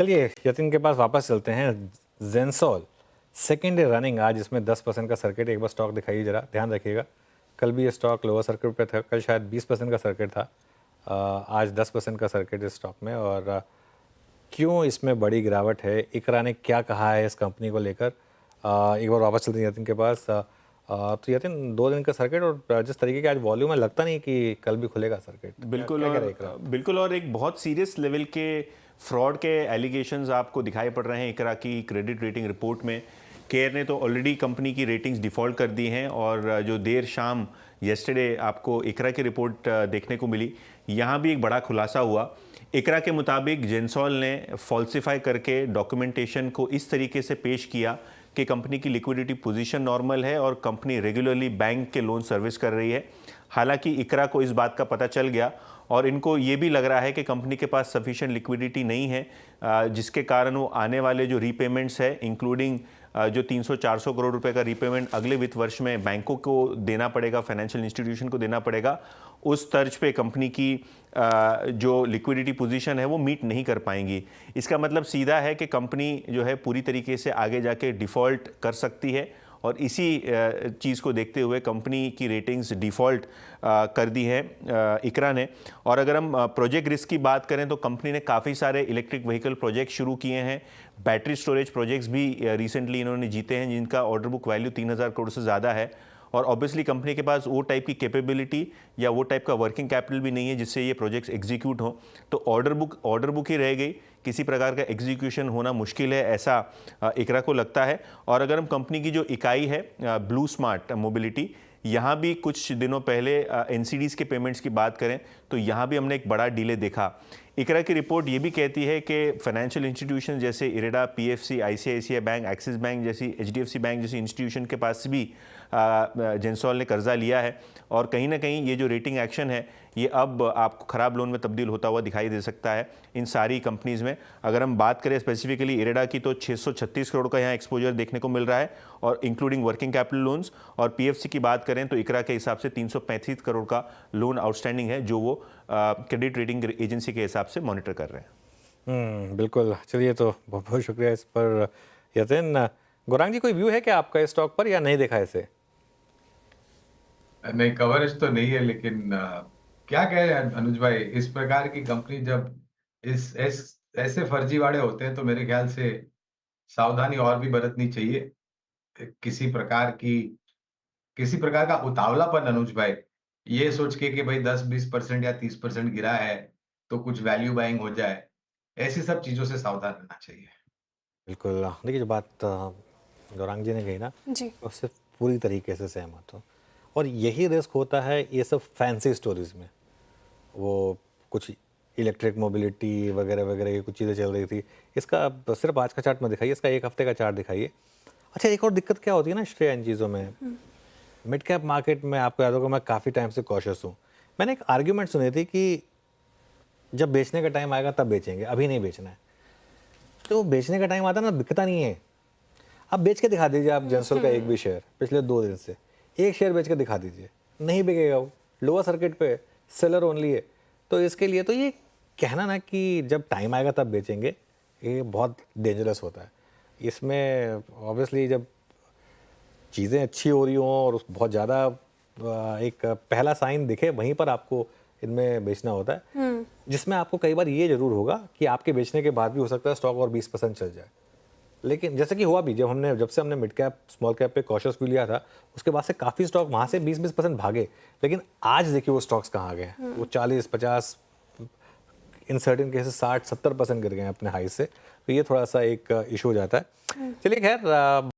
चलिए यतिन के पास वापस चलते हैं। जेंसोल सेकेंड डे रनिंग आज इसमें 10% का सर्किट। एक बार स्टॉक दिखाइए जरा, ध्यान रखिएगा। कल भी ये स्टॉक लोअर सर्किट पे था, कल शायद 20% का सर्किट था, आज 10% का सर्किट इस स्टॉक में। और क्यों इसमें बड़ी गिरावट है, इकरा ने क्या कहा है इस कंपनी को लेकर, एक बार वापस चलते हैं यतिन के पास। तो यतिन 2 दिन का सर्किट और जिस तरीके के आज वॉल्यूम है, लगता नहीं कि कल भी खुलेगा सर्किट। बिल्कुल क्या कह रहे और हैं इकरा? बिल्कुल और एक बहुत सीरियस लेवल के फ्रॉड के एलिगेशंस आपको दिखाई पड़ रहे हैं इकरा की क्रेडिट रेटिंग रिपोर्ट में। केयर ने तो ऑलरेडी कंपनी की रेटिंग्स डिफ़ॉल्ट कर दी हैं और जो देर शाम येस्टरडे आपको इकरा की रिपोर्ट देखने को मिली, यहाँ भी एक बड़ा खुलासा हुआ। इकरा के मुताबिक जेंसोल ने फॉल्सिफाई करके डॉक्यूमेंटेशन को इस तरीके से पेश किया कि कंपनी की लिक्विडिटी पोजीशन नॉर्मल है और कंपनी रेगुलरली बैंक के लोन सर्विस कर रही है। हालांकि इकरा को इस बात का पता चल गया और इनको ये भी लग रहा है कि कंपनी के पास सफिशिएंट लिक्विडिटी नहीं है, जिसके कारण वो आने वाले जो रीपेमेंट्स है, इंक्लूडिंग जो 300-400 करोड़ रुपए का रीपेमेंट अगले वित्त वर्ष में बैंकों को देना पड़ेगा, फाइनेंशियल इंस्टीट्यूशन को देना पड़ेगा, उस तर्ज पे कंपनी की जो लिक्विडिटी पोजीशन है वो मीट नहीं कर पाएंगी। इसका मतलब सीधा है कि कंपनी जो है पूरी तरीके से आगे जाके डिफ़ॉल्ट कर सकती है और इसी चीज़ को देखते हुए कंपनी की रेटिंग्स डिफ़ॉल्ट कर दी है इकरा ने। और अगर हम प्रोजेक्ट रिस्क की बात करें तो कंपनी ने काफ़ी सारे इलेक्ट्रिक व्हीकल प्रोजेक्ट शुरू किए हैं। बैटरी स्टोरेज प्रोजेक्ट्स भी रिसेंटली इन्होंने जीते हैं, जिनका ऑर्डर बुक वैल्यू 3000 करोड़ से ज़्यादा है। और ऑब्वियसली कंपनी के पास वो टाइप की कैपेबिलिटी या वो टाइप का वर्किंग कैपिटल भी नहीं है जिससे ये प्रोजेक्ट्स एग्जीक्यूट हो। तो ऑर्डर बुक ही रह गई, किसी प्रकार का एग्जीक्यूशन होना मुश्किल है, ऐसा इकरा को लगता है। और अगर हम कंपनी की जो इकाई है ब्लू स्मार्ट मोबिलिटी, यहाँ भी कुछ दिनों पहले एनसीडीज़ के पेमेंट्स की बात करें तो यहाँ भी हमने एक बड़ा डिले देखा। इकरा की रिपोर्ट ये भी कहती है कि फाइनेंशियल इंस्टीट्यूशन जैसे IREDA, PFC, ICICI bank, axis bank जैसी, एचडीएफसी बैंक जैसी इंस्टीट्यूशन के पास भी जेंसोल ने कर्जा लिया है और कहीं ना कहीं ये जो रेटिंग एक्शन है ये अब आपको ख़राब लोन में तब्दील होता हुआ दिखाई दे सकता है इन सारी कंपनीज़ में। अगर हम बात करें स्पेसिफिकली इरेडा की तो 636 करोड़ का यहाँ एक्सपोजर देखने को मिल रहा है और इंक्लूडिंग वर्किंग कैपिटल लोन्स। और पीएफसी की बात करें तो इकरा के हिसाब से 335 करोड़ का लोन आउटस्टैंडिंग है जो वो क्रेडिट रेटिंग एजेंसी के हिसाब से मॉनिटर कर रहे हैं। बिल्कुल। चलिए तो बहुत बहुत शुक्रिया इस पर यतिन। गौरांग जी, कोई व्यू है क्या आपका इस स्टॉक पर या नहीं देखा इसे? नहीं, कवरेज तो नहीं है, लेकिन क्या कहे अनुज भाई, इस प्रकार की कंपनी जब ऐसे फर्जीवाड़े होते हैं तो मेरे ख्याल से सावधानी और भी बरतनी चाहिए। किसी प्रकार की किसी प्रकार का उतावलापन अनुज भाई, ये सोच के कि भाई 10-20% या 30% गिरा है तो कुछ वैल्यू बाइंग हो जाए, ऐसी सब चीजों से सावधान रहना चाहिए। बिल्कुल। देखिए, जो बात गौरांग जी ने कही ना, जी। उससे पूरी तरीके से सहमत हूँ। और यही रिस्क होता है ये सब फैंसी स्टोरीज में। वो कुछ इलेक्ट्रिक मोबिलिटी वगैरह वगैरह ये कुछ चीज़ें चल रही थी। इसका सिर्फ आज का चार्ट में दिखाइए, इसका एक हफ्ते का चार्ट दिखाइए। अच्छा, एक और दिक्कत क्या होती है ना श्रेया इन चीज़ों में, मिड कैप मार्केट में आपको याद होगा मैं काफ़ी टाइम से कॉशियस हूँ। मैंने एक आर्ग्यूमेंट सुनी थी कि जब बेचने का टाइम आएगा तब बेचेंगे, अभी नहीं बेचना है। तो बेचने का टाइम आता है ना, बिकता नहीं है। आप बेच के दिखा दीजिए, आप जेंसोल का एक भी शेयर पिछले 2 दिन से एक शेयर बेच के दिखा दीजिए, नहीं बिकेगा। वो लोअर सर्किट पे सेलर ओनली है। तो इसके लिए तो ये कहना ना कि जब टाइम आएगा तब बेचेंगे, ये बहुत डेंजरस होता है। इसमें ऑब्वियसली जब चीज़ें अच्छी हो रही हों और बहुत ज़्यादा एक पहला साइन दिखे, वहीं पर आपको इनमें बेचना होता है, जिसमें आपको कई बार ये जरूर होगा कि आपके बेचने के बाद भी हो सकता है स्टॉक और 20% चल जाए। लेकिन जैसे कि हुआ भी, जब से हमने मिड कैप स्मॉल कैप पे कॉशियस व्यू लिया था, उसके बाद से काफ़ी स्टॉक वहाँ से 20-20% भागे। लेकिन आज देखिए वो स्टॉक्स कहाँ गए हैं, वो 40-50, इन सर्टेन केसेस 60-70% गिर गए हैं अपने हाई से। तो ये थोड़ा सा एक इशू हो जाता है। चलिए खैर,